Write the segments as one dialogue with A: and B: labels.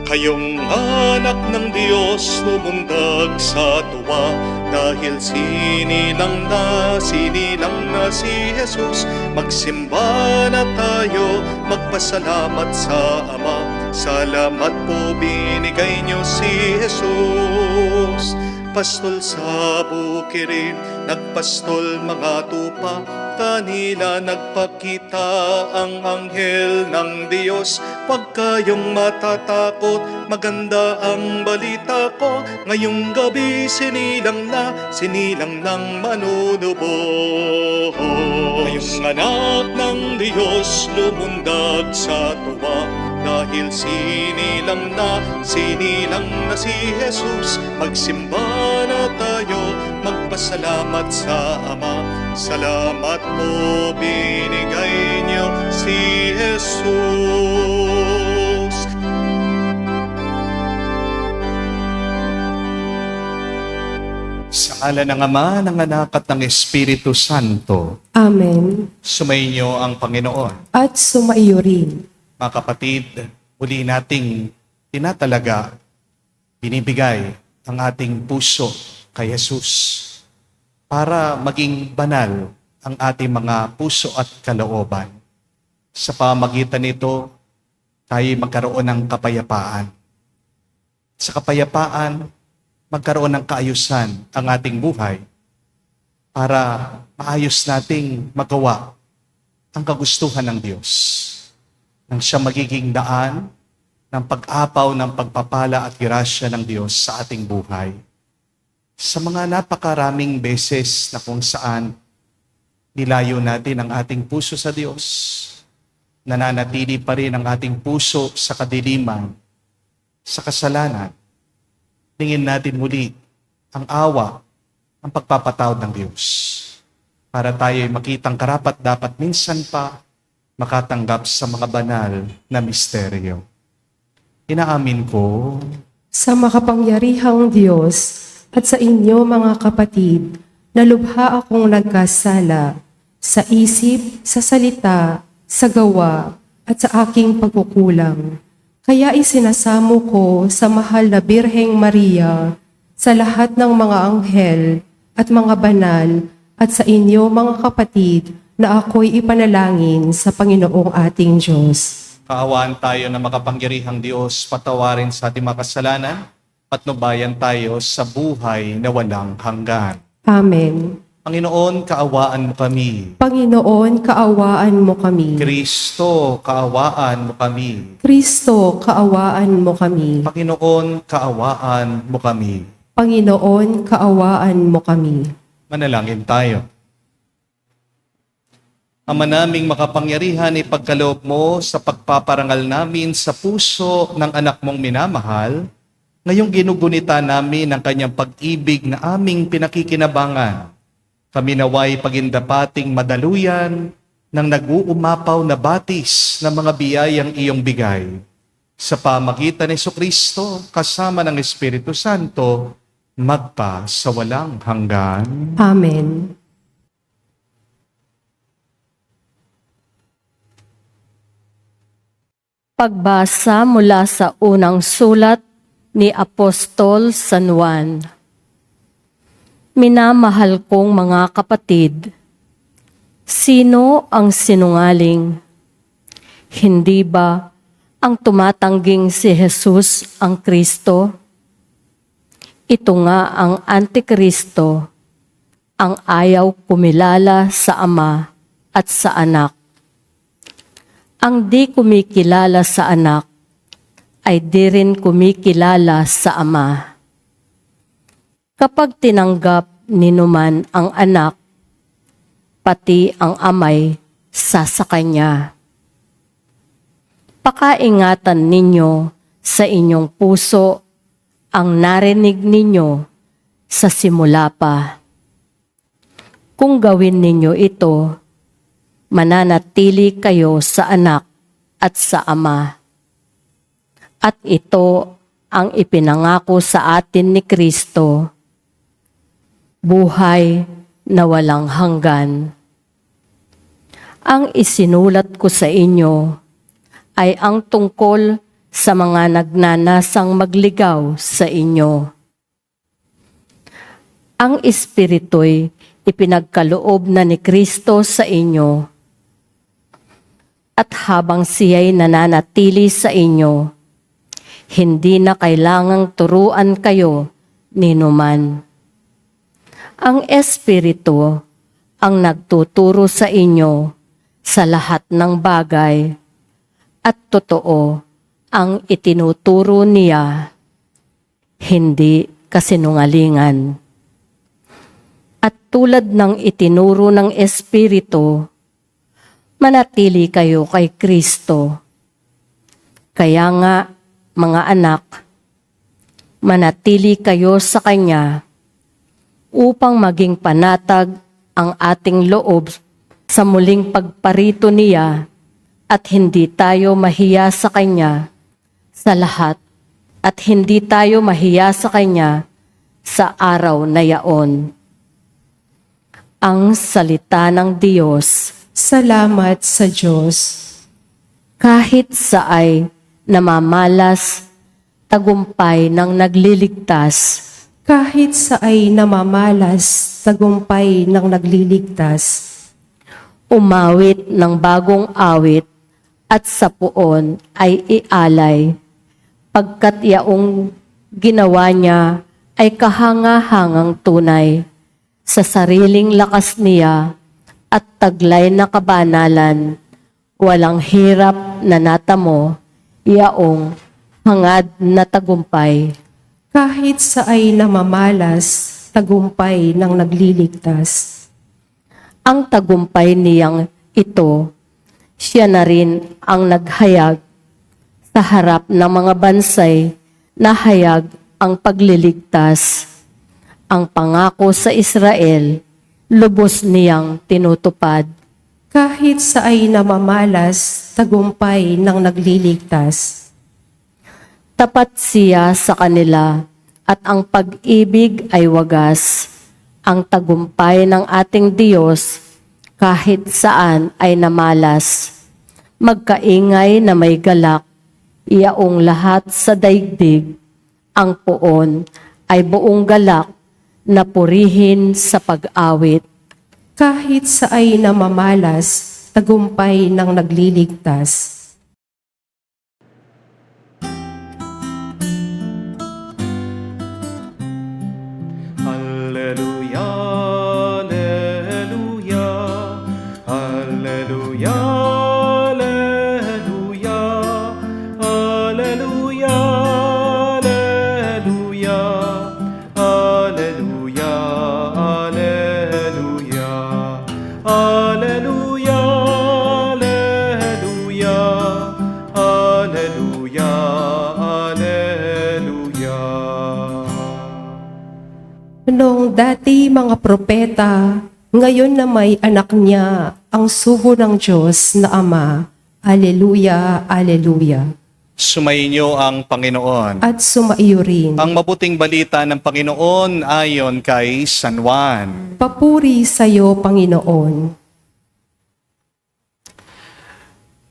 A: Kayong anak ng Diyos lumundag sa tuwa, dahil sinilang na si Jesus. Magsimba na tayo, magpasalamat sa Ama. Salamat po binigay niyo si Jesus. Pastol sa bukirin, nagpastol mga tupa, kanila nagpakita ang anghel ng Diyos. Huwag kayong matatakot, maganda ang balita ko. Ngayong gabi sinilang ng manunubos. Ngayong anak ng Diyos lumundag sa tuwa, dahil sinilang na si Jesus. Magsimba na tayo, magpasalamat sa Ama. Salamat po binigay niyo si Jesus.
B: Sa ngalan ng Ama, ng Anak at ng Espiritu Santo.
C: Amen.
B: Sumainyo ang Panginoon.
C: At sumaiyo rin.
B: Mga kapatid, muli nating tinatalaga, binibigay ang ating puso kay Jesus para maging banal ang ating mga puso at kalooban. Sa pamagitan nito, tayo magkaroon ng kapayapaan. Sa kapayapaan, magkaroon ng kaayusan ang ating buhay para maayos nating magawa ang kagustuhan ng Diyos. Nang siya magiging daan ng pag-apaw ng pagpapala at grasya ng Diyos sa ating buhay. Sa mga napakaraming beses na kung saan nilayo natin ang ating puso sa Diyos, nananatili pa rin ang ating puso sa kadiliman, sa kasalanan, tingin natin muli ang awa, ang pagpapatawad ng Diyos para tayo'y makitang karapat dapat minsan pa makatanggap sa mga banal na misteryo. Inaamin ko
C: Sa makapangyarihang Diyos at sa inyo mga kapatid, na lubha akong nagkasala sa isip, sa salita, sa gawa, at sa aking pagkukulang. Kaya isinasamo ko sa mahal na Birheng Maria, sa lahat ng mga anghel at mga banal, at sa inyo mga kapatid, na ako'y ipanalangin sa Panginoong ating Diyos.
B: kaawaan tayo na makapangyarihang Diyos, patawarin sa ating mga kasalanan, patnubayan tayo sa buhay na walang hanggan.
C: Amen.
B: Panginoon, kaawaan mo kami.
C: Panginoon, kaawaan mo kami.
B: Kristo, kaawaan mo kami.
C: Kristo, kaawaan mo kami.
B: Panginoon, kaawaan mo kami.
C: Panginoon, kaawaan mo kami.
B: Manalangin tayo. Ama naming makapangyarihan, ipagkaloob mo sa pagpaparangal namin sa puso ng anak mong minamahal, ngayong ginugunita namin ang kanyang pag-ibig na aming pinakikinabangan. Kami naway pagindapating madaluyan ng nag-uumapaw na batis ng mga biyayang iyong bigay. Sa pamagitan ni Jesucristo, kasama ng Espiritu Santo, magpa sa walang hanggan.
C: Amen.
D: Pagbasa mula sa unang sulat ni Apostol San Juan. Minamahal kong mga kapatid, sino ang sinungaling? Hindi ba ang tumatangging si Jesus ang Kristo? Ito nga ang Antikristo, ang ayaw kumilala sa Ama at sa Anak. Ang di kumikilala sa Anak ay di rin kumikilala sa Ama. Kapag tinanggap ninuman ang Anak, pati ang Ama'y sasakanya. Pakaingatan ninyo sa inyong puso ang narinig ninyo sa simula pa. Kung gawin ninyo ito, mananatili kayo sa Anak at sa Ama. At ito ang ipinangako sa atin ni Kristo, buhay na walang hanggan. Ang isinulat ko sa inyo ay ang tungkol sa mga nagnanasang magligaw sa inyo. Ang Espiritu'y ipinagkaloob na ni Kristo sa inyo. At habang siya'y nananatili sa inyo, hindi na kailangang turuan kayo ni numan. Ang Espiritu ang nagtuturo sa inyo sa lahat ng bagay at totoo ang itinuturo niya, hindi kasinungalingan. At tulad ng itinuro ng Espiritu, manatili kayo kay Kristo. Kaya nga, mga anak, manatili kayo sa Kanya upang maging panatag ang ating loob sa muling pagparito niya at hindi tayo mahiya sa Kanya sa lahat at hindi tayo mahiya sa Kanya sa araw na yaon. Ang salita ng Diyos.
C: Salamat sa Diyos.
D: Kahit saay namamalas, tagumpay ng nagliligtas.
C: Kahit sa ay namamalas, tagumpay ng nagliligtas.
D: Umawit ng bagong awit at sa puon ay ialay. Pagkat yaong ginawa niya ay kahanga-hangang tunay. Sa sariling lakas niya at taglay na kabanalan, walang hirap na natamo, yaong hangad na tagumpay.
C: Kahit sa ay namamalas, tagumpay ng nagliligtas.
D: Ang tagumpay niyang ito, siya na rin ang naghayag sa harap ng mga bansay na hayag ang pagliligtas. Ang pangako sa Israel, lubos niyang tinutupad.
C: Kahit sa ay namamalas, tagumpay ng nagliligtas.
D: Tapat siya sa kanila at ang pag-ibig ay wagas. Ang tagumpay ng ating Diyos kahit saan ay namalas. Magkaingay na may galak, iyaong lahat sa daigdig. Ang poon ay buong galak na purihin sa pag-awit.
C: Kahit sa ay namamalas, tagumpay ng nagliligtas.
A: Alleluia, alleluia, alleluia, alleluia, alleluia, alleluia, alleluia, alleluia, alleluia, alleluia, alleluia, alleluia.
C: Noong dati mga propeta, ngayon na may anak niya, ang sugo ng Diyos na Ama. Aleluya, aleluya.
B: Sumainyo ang Panginoon.
C: At sumaiyo rin.
B: Ang mabuting balita ng Panginoon ayon kay San Juan.
C: Papuri sa iyo, Panginoon.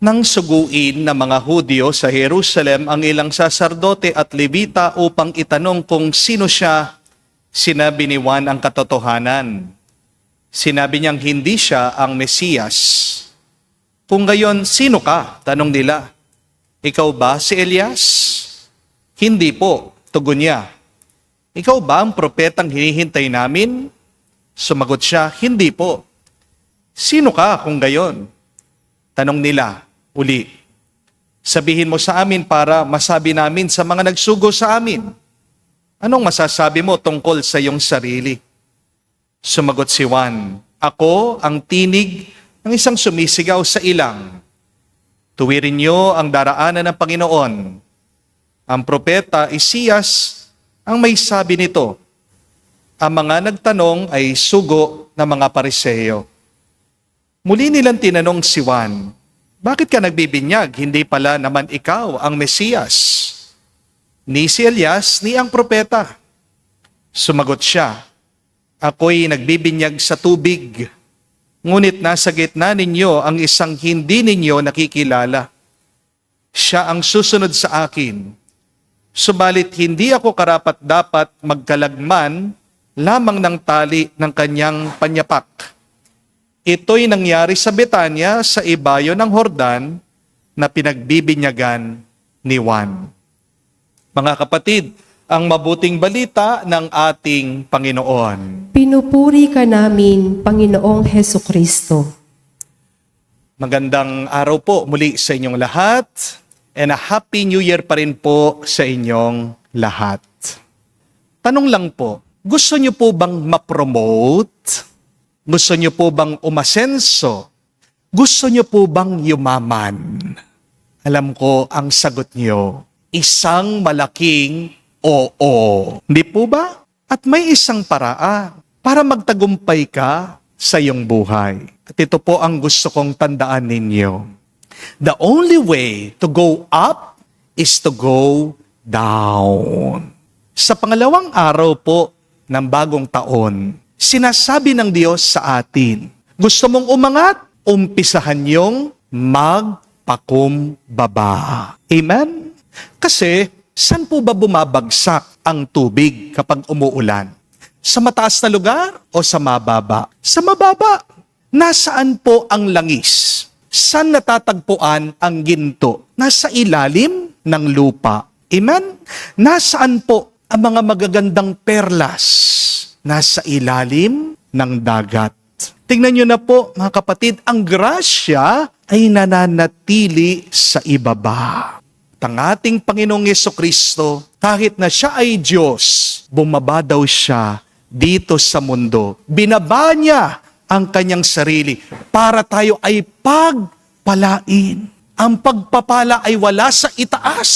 B: Nang suguin ng mga Hudyo sa Jerusalem ang ilang saserdote at Levita upang itanong kung sino siya, sinabi ni Juan ang katotohanan. Sinabi niyang hindi siya ang Mesiyas. Kung gayon, sino ka? Tanong nila. Ikaw ba si Elias? Hindi po, tugon niya. Ikaw ba ang propetang hinihintay namin? Sumagot siya, hindi po. Sino ka kung gayon? Tanong nila, uli. Sabihin mo sa amin para masabi namin sa mga nagsugo sa amin. Anong masasabi mo tungkol sa iyong sarili? Sumagot si Juan, ako ang tinig ng isang sumisigaw sa ilang. Tuwirin niyo ang daraanan ng Panginoon. Ang propeta Isaias ang may sabi nito. Ang mga nagtanong ay sugo ng mga Pariseo. Muli nilang tinanong si Juan, bakit ka nagbibinyag? Hindi pala naman ikaw ang Mesiyas. Ni si Elias, ni ang propeta. Sumagot siya, ako'y nagbibinyag sa tubig, ngunit nasa gitna ninyo ang isang hindi ninyo nakikilala. siya ang susunod sa akin. Subalit hindi ako karapat-dapat magkalagman lamang ng tali ng kanyang panyapak. Ito'y nangyari sa Betanya sa ibayo ng Hordan na pinagbibinyagan ni Juan. Mga kapatid, ang mabuting balita ng ating Panginoon.
C: Pinupuri ka namin, Panginoong Heso Kristo.
B: Magandang araw po muli sa inyong lahat and a Happy New Year pa rin po sa inyong lahat. Tanong lang po, gusto niyo po bang ma-promote? Gusto niyo po bang umasenso? Gusto niyo po bang yumaman? Alam ko ang sagot niyo, isang malaking oo. Hindi po ba? At may isang paraan para magtagumpay ka sa iyong buhay. At ito po ang gusto kong tandaan ninyo. The only way to go up is to go down. Sa pangalawang araw po ng bagong taon, sinasabi ng Diyos sa atin, gusto mong umangat? Umpisahan yung magpakumbaba. Amen? Kasi, saan po ba bumabagsak ang tubig kapag umuulan? Sa mataas na lugar o sa mababa? Sa mababa. Nasaan po ang langis? Saan natatagpuan ang ginto? Nasa ilalim ng lupa. Amen? Nasaan po ang mga magagandang perlas? Nasa ilalim ng dagat. Tingnan nyo na po, mga kapatid, ang grasya ay nananatili sa ibaba. At ang ating Panginoong Jesucristo, kahit na siya ay Diyos, bumaba daw siya dito sa mundo. Binaba niya ang kanyang sarili para tayo ay pagpalain. Ang pagpapala ay wala sa itaas.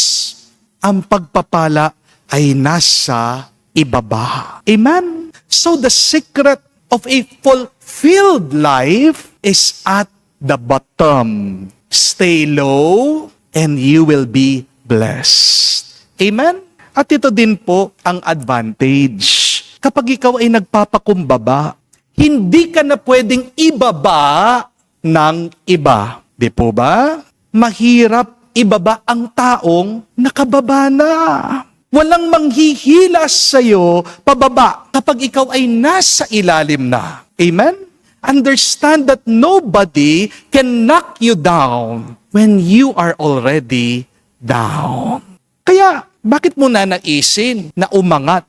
B: Ang pagpapala ay nasa ibaba. Amen? So the secret of a fulfilled life is at the bottom. Stay low and you will be blessed. Amen? At ito din po ang advantage. Kapag ikaw ay nagpapakumbaba, hindi ka na pwedeng ibaba ng iba. Di po ba? Mahirap ibaba ang taong nakababa na. Walang manghihilas sa'yo pababa kapag ikaw ay nasa ilalim na. Amen? Understand that nobody can knock you down when you are already down. Kaya, bakit mo nanaisin na umangat?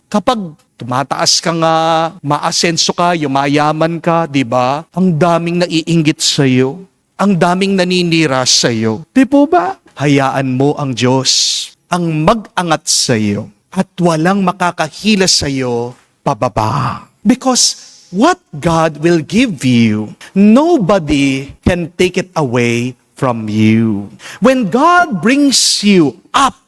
B: Kapag tumataas ka nga, maasenso ka, yumayaman ka, di ba? Ang daming naiinggit sa'yo. Ang daming naninira sa'yo. Di po ba? Hayaan mo ang Diyos ang mag-angat sa'yo at walang makakahila sa'yo pababa. Because what God will give you, nobody can take it away from you. When God brings you up,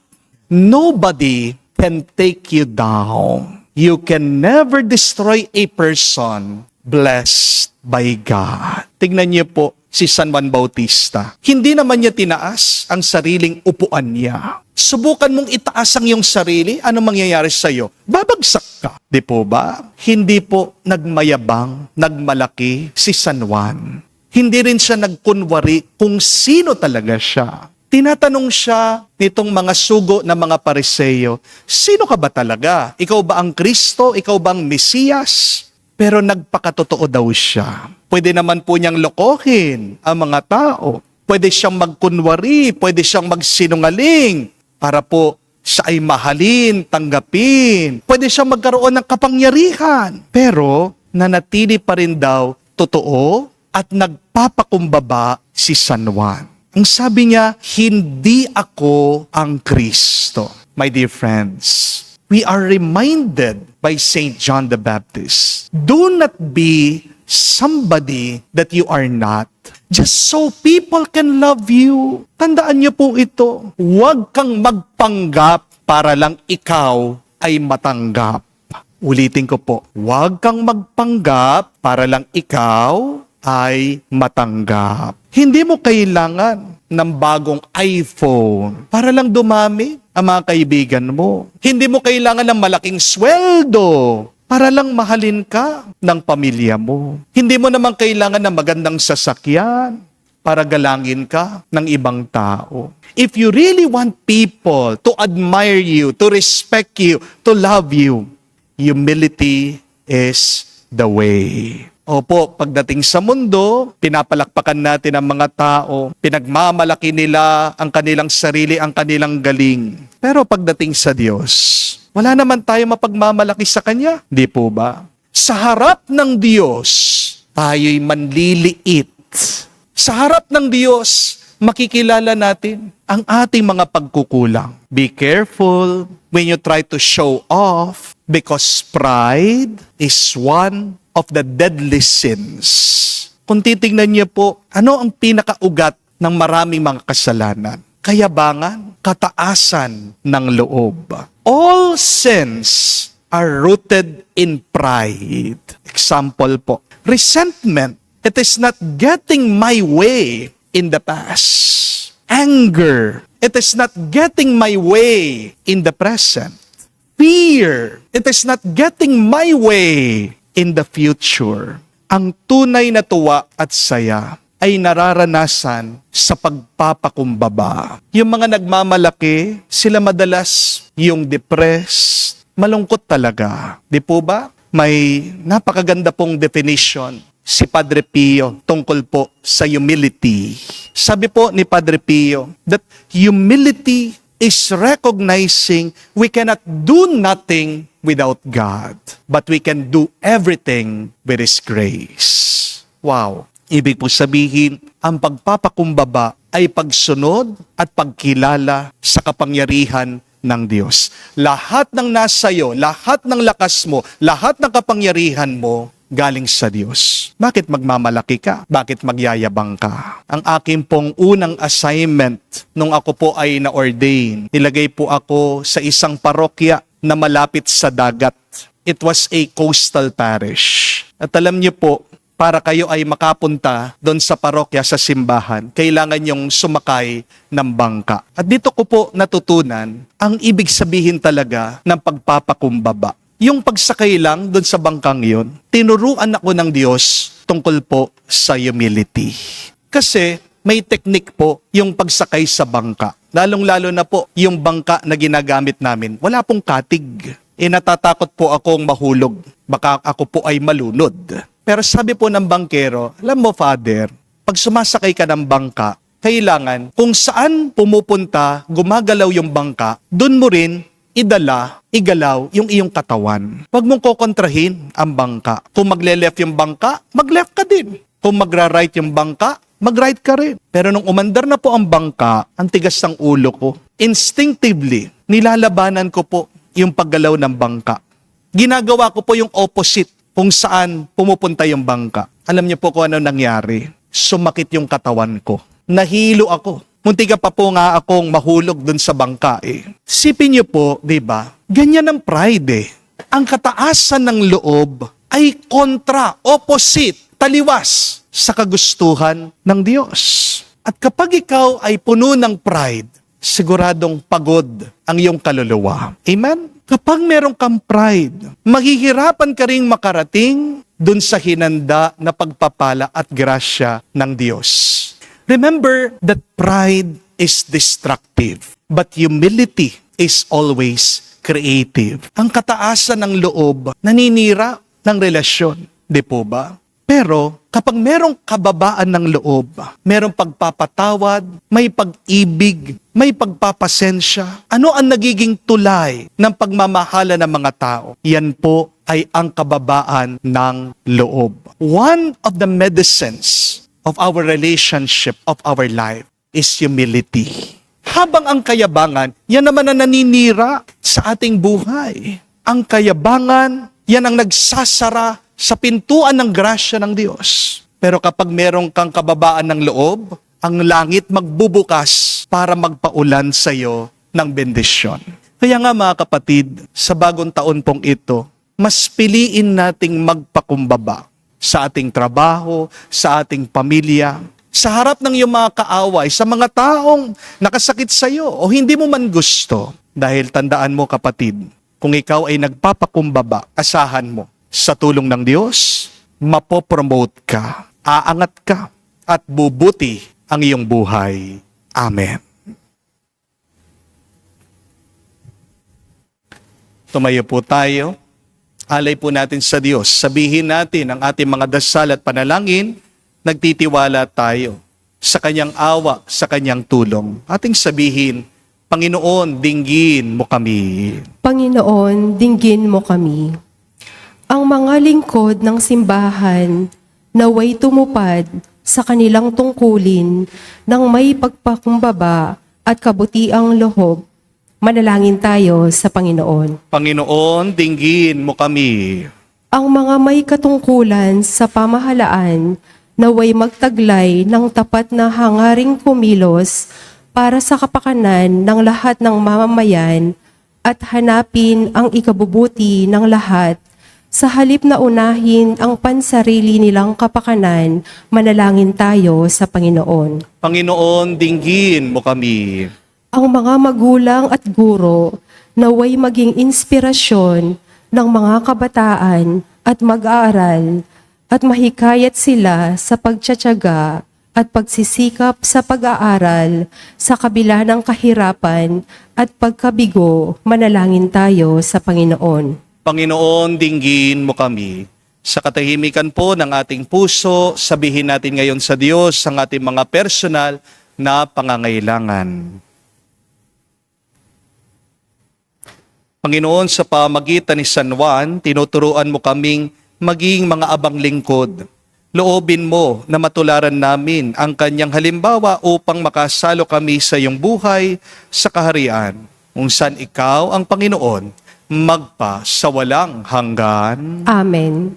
B: nobody can take you down. You can never destroy a person blessed by God. Tingnan niyo po si San Juan Bautista. Hindi naman niya tinaas ang sariling upuan niya. Subukan mong itaas ang iyong sarili, ano mangyayari sa iyo? Babagsak ka. Di po ba? Hindi po nagmayabang, nagmalaki si San Juan. Hindi rin siya nagkunwari kung sino talaga siya. Tinatanong siya nitong mga sugo na mga Pariseo, sino ka ba talaga? Ikaw ba ang Kristo? Ikaw ba ang Mesiyas? Pero nagpakatotoo daw siya. Pwede naman po niyang lokohin ang mga tao. Pwede siyang magkunwari, pwede siyang magsinungaling para po siya ay mahalin, tanggapin. Pwede siyang magkaroon ng kapangyarihan. Pero nanatili pa rin daw totoo at nagpapakumbaba si San Juan. Ang sabi niya, hindi ako ang Kristo. My dear friends, we are reminded by Saint John the Baptist, do not be somebody that you are not, just so people can love you. Tandaan niyo po ito. Huwag kang magpanggap para lang ikaw ay matanggap. Ulitin ko po, huwag kang magpanggap para lang ikaw ay matanggap. Hindi mo kailangan ng bagong iPhone para lang dumami ang mga kaibigan mo. Hindi mo kailangan ng malaking sweldo para lang mahalin ka ng pamilya mo. Hindi mo naman kailangan ng magandang sasakyan para galangin ka ng ibang tao. If you really want people to admire you, to respect you, to love you, humility is the way. Opo, pagdating sa mundo, pinapalakpakan natin ang mga tao, pinagmamalaki nila ang kanilang sarili, ang kanilang galing. Pero pagdating sa Diyos, wala naman tayo mapagmamalaki sa Kanya. Di po ba? Sa harap ng Diyos, tayo'y manliliit. Sa harap ng Diyos, makikilala natin ang ating mga pagkukulang. Be careful when you try to show off because pride is one of the deadly sins. Kung titingnan niyo po, ano ang pinakaugat ng maraming mga kasalanan? Kayabangan, kataasan ng loob. All sins are rooted in pride. Example po, resentment. It is not getting my way in the past. Anger. It is not getting my way in the present. Fear. It is not getting my way in the future. Ang tunay na tuwa at saya ay nararanasan sa pagpapakumbaba. Yung mga nagmamalaki, sila madalas yung depressed, malungkot talaga. Di po ba? May napakaganda pong definition si Padre Pio tungkol po sa humility. Sabi po ni Padre Pio that humility is recognizing we cannot do nothing without God, but we can do everything with His grace. Wow! Ibig po sabihin, ang pagpapakumbaba ay pagsunod at pagkilala sa kapangyarihan ng Diyos. Lahat ng nasa iyo, lahat ng lakas mo, lahat ng kapangyarihan mo, galing sa Diyos. Bakit magmamalaki ka? Bakit magyayabang ka? Ang akin pong unang assignment nung ako po ay na-ordain, nilagay po ako sa isang parokya na malapit sa dagat. It was a coastal parish. At alam niyo po, para kayo ay makapunta doon sa parokya, sa simbahan, kailangan yung sumakay ng bangka. At dito ko po natutunan ang ibig sabihin talaga ng pagpapakumbaba. Yung pagsakay lang doon sa bangkang yun, tinuruan ako ng Diyos tungkol po sa humility. Kasi may technique po yung pagsakay sa bangka. Lalong-lalo na po yung bangka na ginagamit namin. Wala pong katig. Natatakot po akong mahulog. Baka ako po ay malunod. Pero sabi po ng bangkero, alam mo Father, pag sumasakay ka ng bangka, kailangan kung saan pumupunta, gumagalaw yung bangka, doon mo rin igalaw yung iyong katawan. Huwag mong kokontrahin ang bangka. Kung magle-left yung bangka, mag-left ka din. Kung magra-right yung bangka, mag-right ka rin. Pero nung umandar na po ang bangka, ang tigas ng ulo ko, instinctively, nilalabanan ko po yung paggalaw ng bangka. Ginagawa ko po yung opposite kung saan pumupunta yung bangka. Alam niyo po kung ano nangyari? Sumakit yung katawan ko. Nahilo ako. Muntiga pa po nga akong mahulog dun sa bangka eh. Sipin niyo po, di ba? Ganyan ang pride eh. Ang kataasan ng loob ay kontra, opposite, taliwas sa kagustuhan ng Diyos. At kapag ikaw ay puno ng pride, siguradong pagod ang iyong kaluluwa. Amen? Kapag meron kang pride, maghihirapan ka ring makarating dun sa hinanda na pagpapala at grasya ng Diyos. Remember that pride is destructive, but humility is always creative. Ang kataasan ng loob, naninira ng relasyon. Di po ba? Pero kapag merong kababaan ng loob, merong pagpapatawad, may pag-ibig, may pagpapasensya, ano ang nagiging tulay ng pagmamahala ng mga tao? Yan po ay ang kababaan ng loob. One of the medicines of our relationship, of our life, is humility. Habang ang kayabangan, yan naman ang naninira sa ating buhay. Ang kayabangan, yan ang nagsasara sa pintuan ng grasya ng Diyos. Pero kapag merong kang kababaan ng loob, ang langit magbubukas para magpaulan sa iyo ng bendisyon. Kaya nga mga kapatid, sa bagong taon pong ito, mas piliin nating magpakumbaba sa ating trabaho, sa ating pamilya, sa harap ng iyong mga kaaway, sa mga taong nakasakit sa iyo o hindi mo man gusto. Dahil tandaan mo kapatid, kung ikaw ay nagpapakumbaba, asahan mo, sa tulong ng Diyos, mapopromote ka, aangat ka, at bubuti ang iyong buhay. Amen. Tumayo po tayo. Alay po natin sa Diyos. Sabihin natin ang ating mga dasal at panalangin. Nagtitiwala tayo sa Kanyang awa, sa Kanyang tulong. Ating sabihin, Panginoon, dinggin mo kami.
C: Panginoon, dinggin mo kami. Ang mga lingkod ng simbahan naway tumupad sa kanilang tungkulin ng may pagpakumbaba at kabutiang loob. Manalangin tayo sa Panginoon.
B: Panginoon, dinggin mo kami.
C: Ang mga may katungkulan sa pamahalaan naway magtaglay ng tapat na hangaring kumilos para sa kapakanan ng lahat ng mamamayan at hanapin ang ikabubuti ng lahat. Sa halip na unahin ang pansarili nilang kapakanan, manalangin tayo sa Panginoon.
B: Panginoon, dinggin mo kami.
C: Ang mga magulang at guro naway maging inspirasyon ng mga kabataan at mag-aaral at mahikayat sila sa pagtsatsaga at pagsisikap sa pag-aaral sa kabila ng kahirapan at pagkabigo. Manalangin tayo sa Panginoon.
B: Panginoon, dinggin mo kami. Sa katahimikan po ng ating puso, sabihin natin ngayon sa Diyos ang ating mga personal na pangangailangan. Panginoon, sa pamagitan ni San Juan, tinuturuan mo kaming maging mga abang lingkod. Loobin mo na matularan namin ang kanyang halimbawa upang makasalo kami sa iyong buhay sa kaharian, kung saan ikaw ang Panginoon, magpa sa walang hanggan.
C: Amen.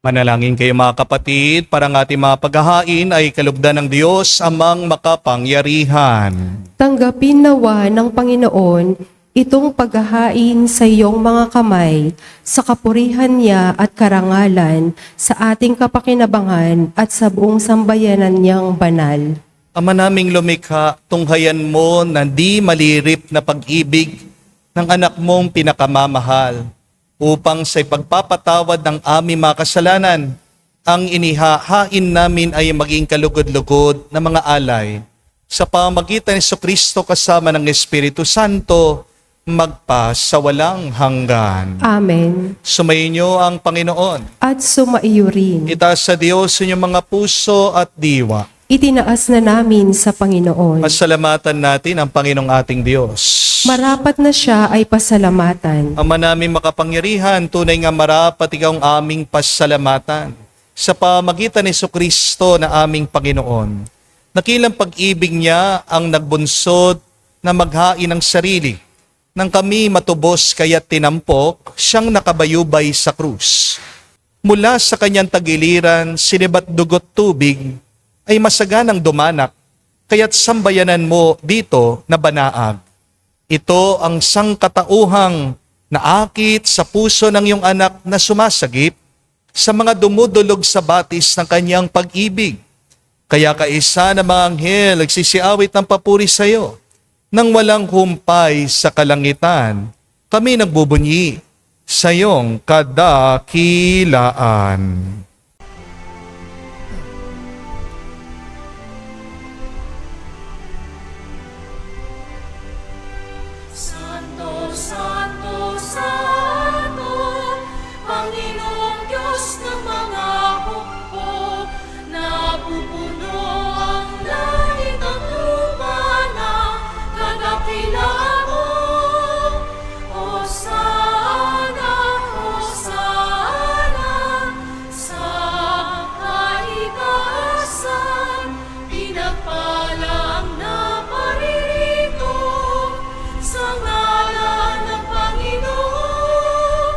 B: Manalangin kayo mga kapatid, para ang ating mga paghahain ay kalugdan ng Diyos amang makapangyarihan.
C: Tanggapin nawa ng Panginoon itong paghahain sa iyong mga kamay, sa kapurihan niya at karangalan, sa ating kapakinabangan at sa buong sambayanan niyang banal.
B: Ama naming lumikha, tunghayan mo na di malirip na pag-ibig ng anak mong pinakamamahal, upang sa ipagpapatawad ng aming mga kasalanan, ang inihahain namin ay maging kalugod-lugod na mga alay. Sa pamagitan ni Kristo kasama ng Espiritu Santo, magpa sa walang hanggan.
C: Amen.
B: Sumainyo ang Panginoon.
C: At sumaiyo rin.
B: Itaas sa Diyos inyong mga puso at diwa.
C: itinaas na namin sa Panginoon.
B: Pasalamatan natin ang Panginoong ating Diyos.
C: Marapat na siya ay pasalamatan.
B: Ama namin makapangyarihan, tunay nga marapat ikaw ang aming pasalamatan sa pamagitan ni Jesucristo na aming Panginoon. Nakilang pag-ibig niya ang nagbunsod na maghain ng sarili. Nang kami matubos kaya't tinampok, siyang nakabayubay sa krus. Mula sa kanyang tagiliran, sinibat dugot tubig, ay masaganang dumanak, kaya't sambayanan mo dito na banaag. Ito ang sangkatauhang naakit sa puso ng iyong anak na sumasagip sa mga dumudulog sa batis ng kanyang pag-ibig. Kaya kaisa ng mga anghel nagsisiawit ng papuri sa iyo. Nang walang humpay sa kalangitan, kami nagbubunyi sa iyong kadakilaan.
E: Santo, Santo, Santo, Panginoong Diyos ng mga hukbo, napupuno ang langit at lupa ng kadakilaan mo. Hosana, Hosana, sa kaitaasan, pinagpala ang naparirito sa ngalan ng Panginoon.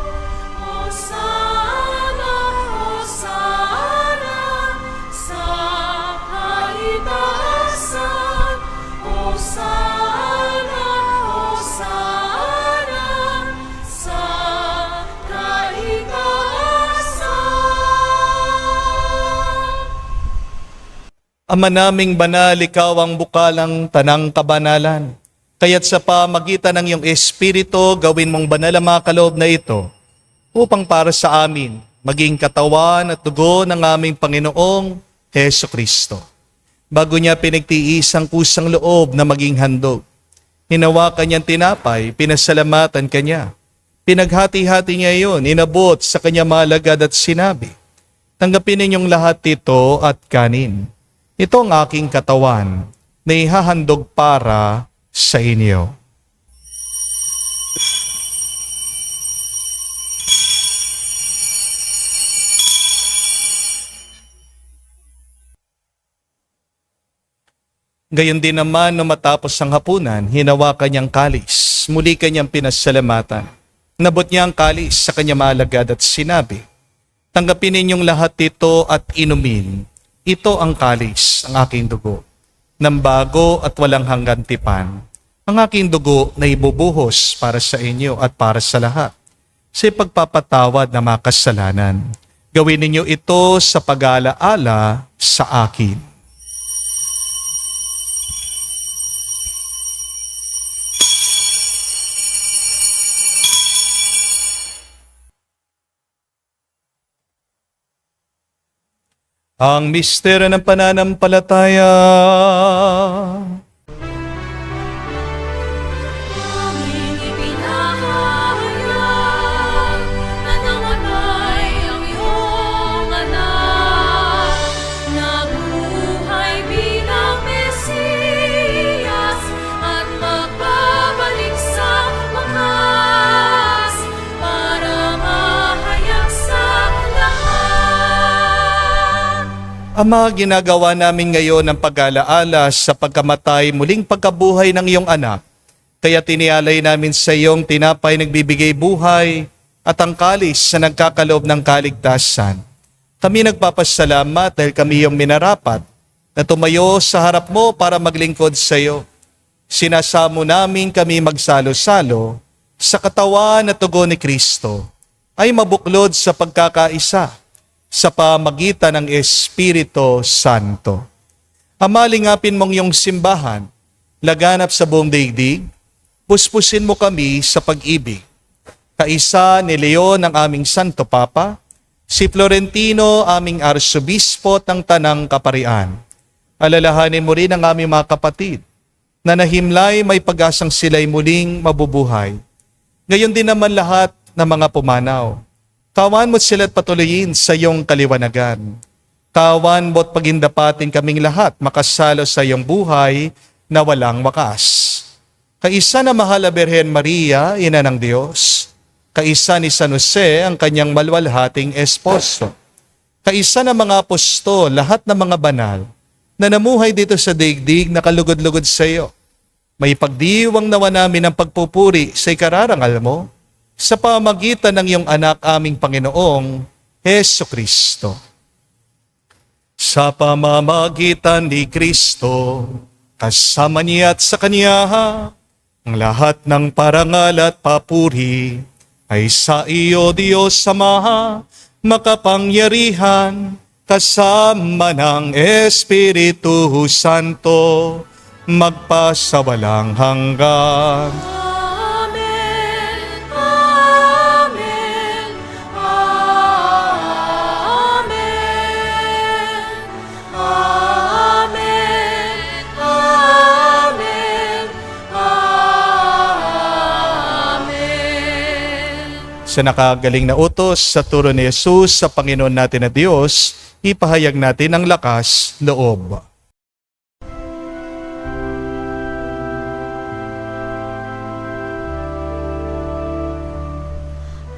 E: Hosana, Hosana, sa kaitaasan. Hosana, Hosana, sa kaitaasan.
B: Ama naming banal, ikaw ang bukalang tanang kabanalan. Kaya't sa pamagitan ng iyong Espiritu, gawin mong banal ang mga kaloob na ito upang para sa amin maging katawan at dugo ng aming Panginoong Heso Kristo. Bago niya pinagtiis ang kusang loob na maging handog, hinawakan niyang tinapay, pinasalamatan kanya. Pinaghati-hati niya iyon, inabot sa kanya malagad at sinabi, tanggapin ninyong lahat ito at kanin. Ito ang aking katawan na ihahandog para sa inyo. Gayon din naman nung matapos ang hapunan, hinawakan niyang kalis. Muli kanyang pinasalamatan. Nabot niya ang kalis sa kanyang maalagad at sinabi, tanggapin ninyong lahat ito at inumin. Ito ang kalis, ang aking dugo, ng bago at walang hanggan tipan. Ang aking dugo na ibubuhos para sa inyo at para sa lahat, sa pagpapatawad ng mga kasalanan. Gawin ninyo ito sa pag-aalaala sa akin. Ang misteryo ng pananampalataya.
E: Aming ipinahayag na namatay ang iyong anak, nabuhay bilang Mesiyas at magbabalik sa wakas para mahayag sa lahat.
B: Ama, ginagawa namin ngayon ang pag-alaala sa pagkamatay, muling pagkabuhay ng iyong anak. Kaya tinialay namin sa iyong tinapay nagbibigay buhay at ang kalis na nagkakaloob ng kaligtasan. Kami nagpapasalamat dahil kami iyong minarapat na tumayo sa harap mo para maglingkod sa iyo. Sinasamo namin kami magsalo-salo sa katawan at dugo ni Kristo ay mabuklod sa pagkakaisa sa pamagitan ng Espiritu Santo. Ama, lingapin mong iyong simbahan, laganap sa buong daigdig, puspusin mo kami sa pag-ibig. Kaisa ni Leon ang aming Santo Papa, si Florentino aming Arsobispo ng Tanang Kaparian. Alalahanin mo rin ang aming mga kapatid na nahimlay may pag-asang sila'y muling mabubuhay. Gayon din naman lahat ng mga pumanaw. Kawan mo sila't patuloyin sa iyong kaliwanagan. Kawan mo't pagindapatin kaming lahat makasalo sa iyong buhay na walang wakas. Kaisa na mahal na Birhen Maria, Ina ng Diyos. Kaisa ni San Jose, ang kanyang malwalhating esposo. Kaisa na mga apostol, lahat ng mga banal, na namuhay dito sa daigdig na kalugod-lugod sa iyo. May pagdiwang nawa namin ang pagpupuri sa ikararangal mo sa pamagitan ng iyong anak aming Panginoong Heso Kristo. Sa pamamagitan ni Kristo, kasama niya at sa Kanya, ang lahat ng parangal at papuri ay sa iyo, Diyos Ama, makapangyarihan, kasama ng Espiritu Santo, magpasawalang hanggan.
E: Amen. Amen. Amen. Amen. Amen. Amen.
B: Sa nakagaling na utos sa turo ni Jesus sa Panginoon natin na Diyos, ipahayag natin ang lakas loob.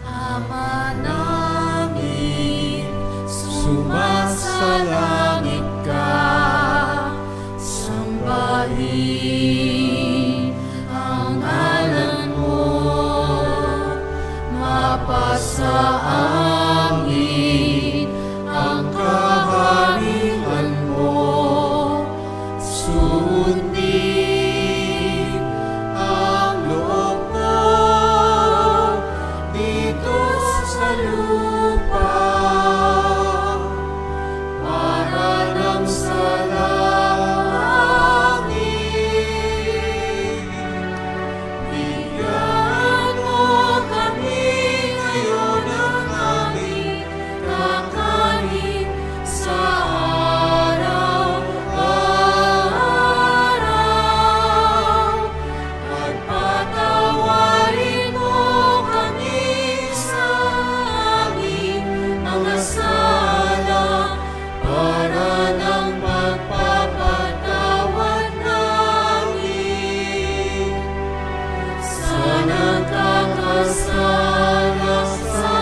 E: Ama namin, sumasalangit ka, sambahin ang ngalan mo, mapasa amin ang kaharian mo, sundin ang loob mo dito sa lupa para nang sa langit. Bigyan mo kami ngayon ng aming kakanin sa araw-araw. At patawarin mo kami sa aming mga sala para ng pagpapatawad namin sa nagkakasala sa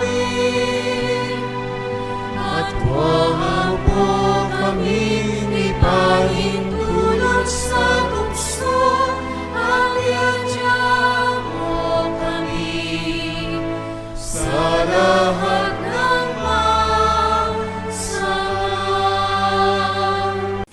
E: amin. At huwag mo kami ipahintulot sa tukso, at iadya mo kami sa lahat ng masama.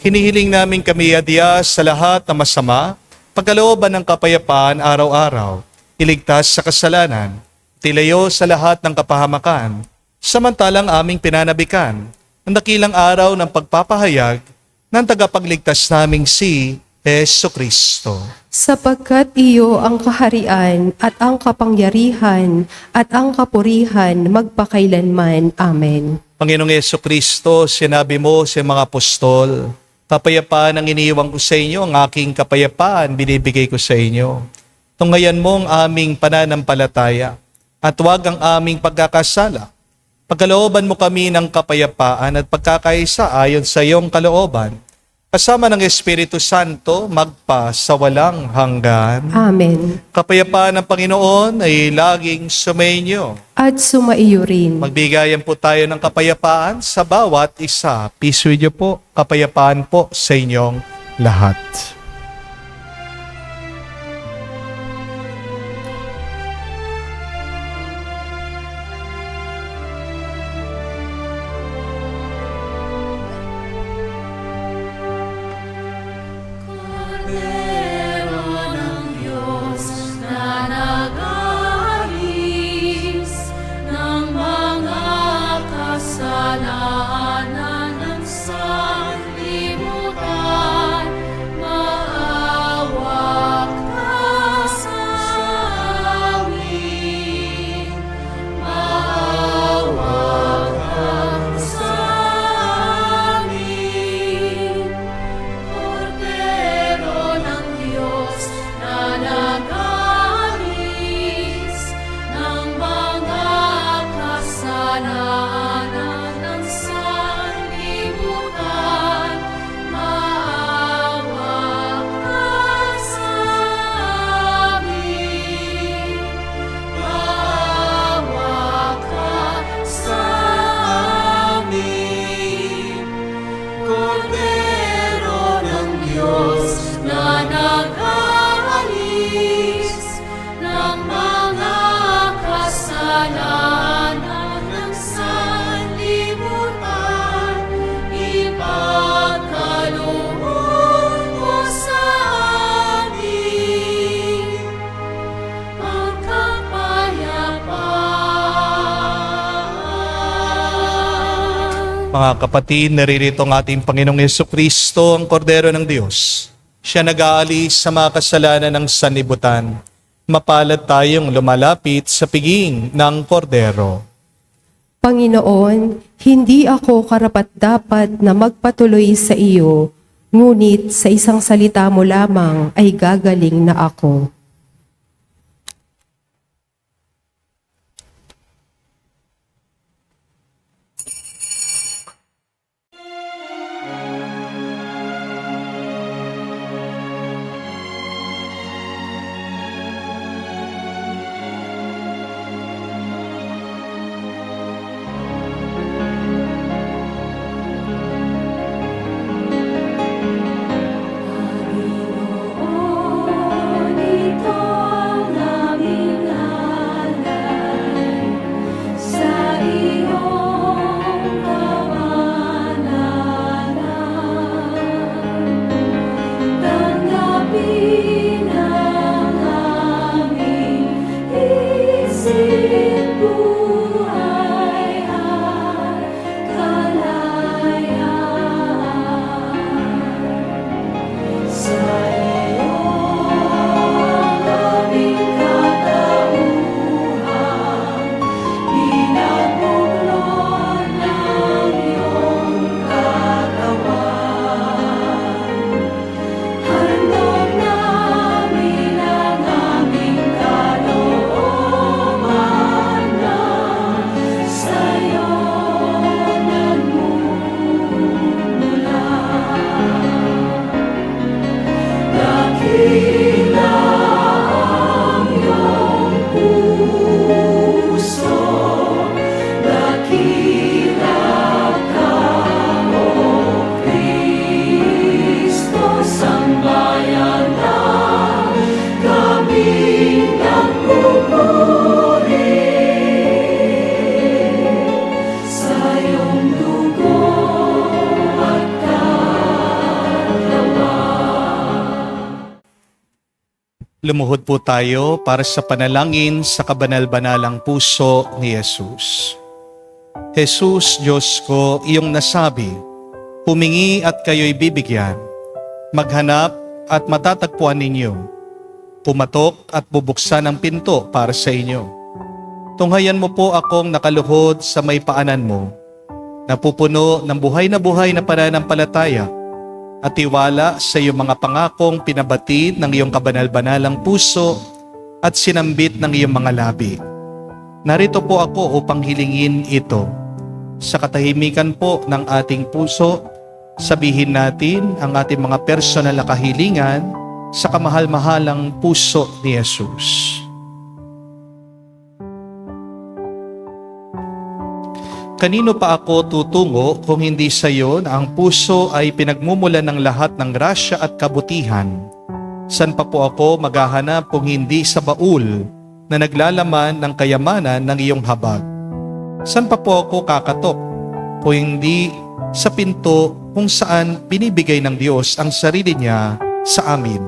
B: Hinihiling namin kami adya sa lahat ng masama, pagkalooban ng kapayapaan araw-araw, iligtas sa kasalanan, tilayo sa lahat ng kapahamakan, samantalang aming pinanabikan, ang dakilang araw ng pagpapahayag ng tagapagligtas naming si Heso Kristo.
C: Sapagkat iyo ang kaharian at ang kapangyarihan at ang kapurihan magpakailanman. Amen.
B: Panginoong Heso Kristo, sinabi mo sa mga apostol, kapayapaan ang iniiwan ko sa inyo, ang aking kapayapaan binibigay ko sa inyo. Tunghayan mo ang aming pananampalataya at huwag ang aming pagkakasala. Pagkalooban mo kami ng kapayapaan at pagkakaisa ayon sa iyong kalooban, kasama ng Espiritu Santo, magpa sa walang hanggan.
C: Amen.
B: Kapayapaan ng Panginoon ay laging sumainyo.
C: At sumaiyo rin.
B: Magbigayan po tayo ng kapayapaan sa bawat isa. Peace with you po. Kapayapaan po sa inyong lahat.
E: Kordero ng Diyos na nag-aalis ng mga kasalanan ng sanlibutan,
B: Mga kapatid, naririto ang ating Panginoong Jesucristo, ang Kordero ng Diyos. Siya nag-aalis sa mga kasalanan ng sanlibutan. Mapalad tayong lumalapit sa piging ng Kordero.
C: Panginoon, hindi ako karapat-dapat na magpatuloy sa iyo, ngunit sa isang salita mo lamang ay gagaling na ako.
E: Ito ang aming alay sa iyong kabanalan. Tanggapin ang aming isip, buhay at kalayaan. Sa iyo ang aming katauhan, pinagbubulon ng iyong katawan. Handog namin ang aming kalooban na sa iyo nagmumula. Dakila ang iyong puso, dakila ka, O Kristo, sambayan na kaming nagpupuri sa iyong dugo at
B: Lumuhod po tayo para sa panalangin sa kabanal-banalang puso ni Jesus. Jesus, Diyos ko, iyong nasabi, humingi at kayo'y bibigyan, maghanap at matatagpuan ninyo, pumatok at bubuksan ang pinto para sa inyo. Tunghayan mo po akong nakaluhod sa may paanan mo, napupuno ng buhay na pananampalataya, at tiwala sa iyong mga pangakong pinabatid ng iyong kabanal-banalang puso at sinambit ng iyong mga labi. Narito po ako upang hilingin ito. Sa katahimikan po ng ating puso, sabihin natin ang ating mga personal na kahilingan sa kamahal-mahalang puso ni Jesus. Kanino pa ako tutungo kung hindi sa iyo na ang puso ay pinagmumulan ng lahat ng grasya at kabutihan? San pa po ako maghahanap kung hindi sa baul na naglalaman ng kayamanan ng iyong habag? San pa po ako kakatok kung hindi sa pinto kung saan binibigay ng Diyos ang sarili niya sa amin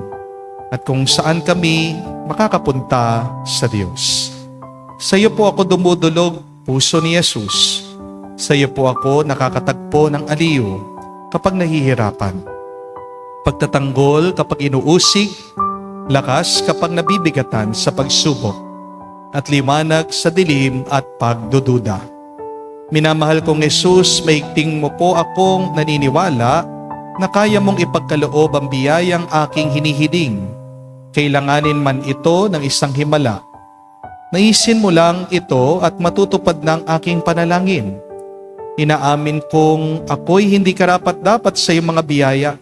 B: at kung saan kami makakapunta sa Diyos? Sa iyo po ako dumudulog, puso ni Jesus. Sa iyo po ako nakakatagpo ng aliw kapag nahihirapan. Pagtatanggol kapag inuusig, lakas kapag nabibigatan sa pagsubok, at liwanag sa dilim at pagdududa. Minamahal kong Jesus, maigting mo po akong naniniwala na kaya mong ipagkaloob ang biyayang aking hinihiling. Kailanganin man ito ng isang himala. Naisin mo lang ito at matutupad ng aking panalangin. Inaamin kong ako'y hindi karapat-dapat sa iyong mga biyaya,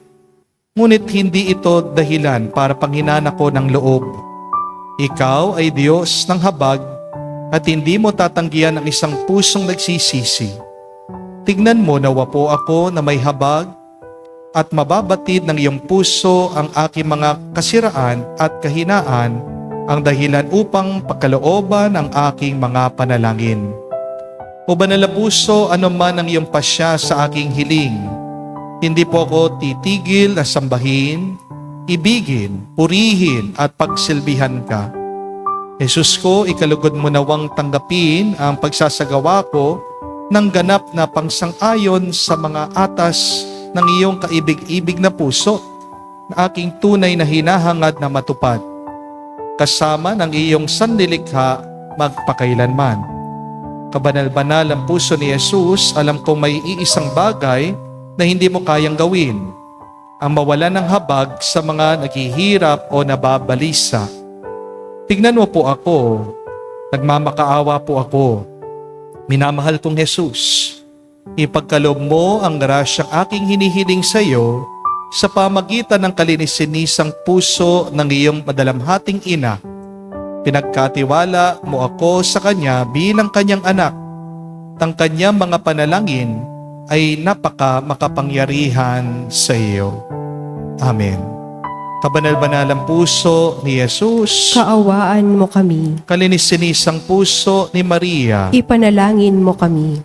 B: ngunit hindi ito dahilan para panghinaan ako ng loob. Ikaw ay Diyos ng habag at hindi mo tatanggihan ang isang pusong nagsisisi. Tignan mo nawa po ako na may habag at mababatid ng iyong puso ang aking mga kasiraan at kahinaan, ang dahilan upang pagkalooban ang aking mga panalangin. O banal na puso, ano man ang iyong pasya sa aking hiling, hindi po ako titigil na sambahin, ibigin, purihin at pagsilbihan ka. Jesus ko, ikalugod mo nawang tanggapin ang pagsasagawa ko ng ganap na pangsang-ayon sa mga atas ng iyong kaibig-ibig na puso na aking tunay na hinahangad na matupad, kasama ng iyong sanlilikha magpakailanman. Kabanal-banal ang puso ni Jesus, alam kong may iisang bagay na hindi mo kayang gawin, ang mawala ng habag sa mga naghihirap o nababalisa. Tignan mo po ako, nagmamakaawa po ako. Minamahal kong Jesus, ipagkaloob mo ang grasyang aking hinihiling sa iyo sa pamagitan ng kalinisin-nisang puso ng iyong madalamhating ina. Pinagkatiwala mo ako sa Kanya bilang Kanyang anak. Ang Kanyang mga panalangin ay napaka-makapangyarihan sa iyo. Amen. Kabanal-banalang puso ni Jesus,
C: Kaawaan mo kami.
B: kalinisin-nisang puso ni Maria,
C: Ipanalangin mo kami.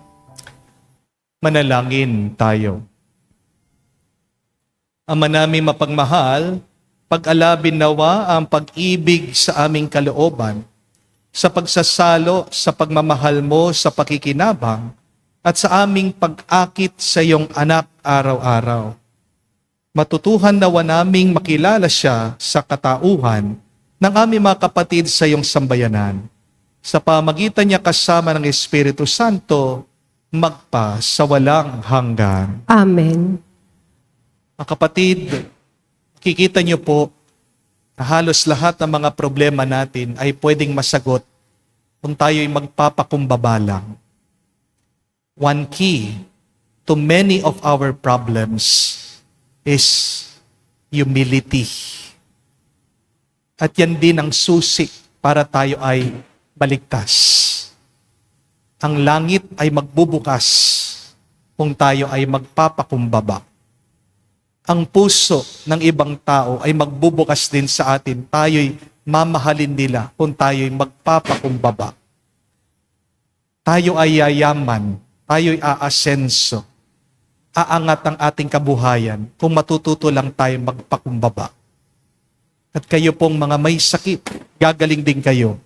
B: manalangin tayo. Ama namin mapagmahal, pag-alabin nawa ang pag-ibig sa aming kalooban, sa pagsasalo sa pagmamahal mo sa pakikinabang, at sa aming pag-akit sa iyong anak araw-araw. Matutuhan nawa naming makilala siya sa katauhan ng aming mga kapatid sa iyong sambayanan. Sa pamagitan niya kasama ng Espiritu Santo, magpa sa walang hanggan.
C: Amen.
B: Mga kapatid, kikita niyo po na halos lahat ng mga problema natin ay pwedeng masagot kung tayo'y magpapakumbaba lang. One key to many of our problems is humility. At yan din ang susi para tayo ay baligtas. Ang langit ay magbubukas kung tayo ay magpapakumbaba. Ang puso ng ibang tao ay magbubukas din sa atin. Tayo'y mamahalin nila kung tayo'y magpapakumbaba. Tayo ay yayaman, tayo'y aasenso. Aangat ang ating kabuhayan kung matututo lang tayo magpakumbaba. At kayo pong mga may sakit, gagaling din kayo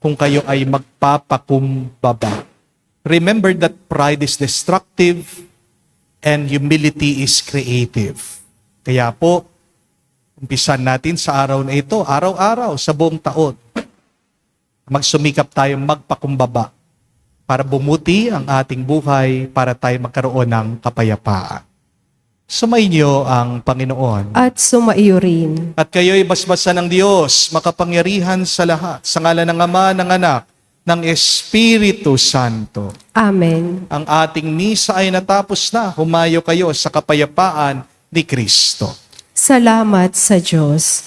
B: kung kayo ay magpapakumbaba. Remember that pride is destructive and humility is creative. Kaya po, umpisan natin sa araw na ito, araw-araw, sa buong taon. Magsumikap tayo magpakumbaba para bumuti ang ating buhay, para tayo magkaroon ng kapayapaan. Sumainyo ang Panginoon.
C: At sumaiyo rin.
B: At kayo'y basbasan ng Diyos, makapangyarihan sa lahat, sa ngalan ng Ama, ng Anak, ng Espiritu Santo.
C: Amen.
B: Ang ating misa ay natapos na. Humayo kayo sa kapayapaan ni Kristo.
C: Salamat sa Diyos.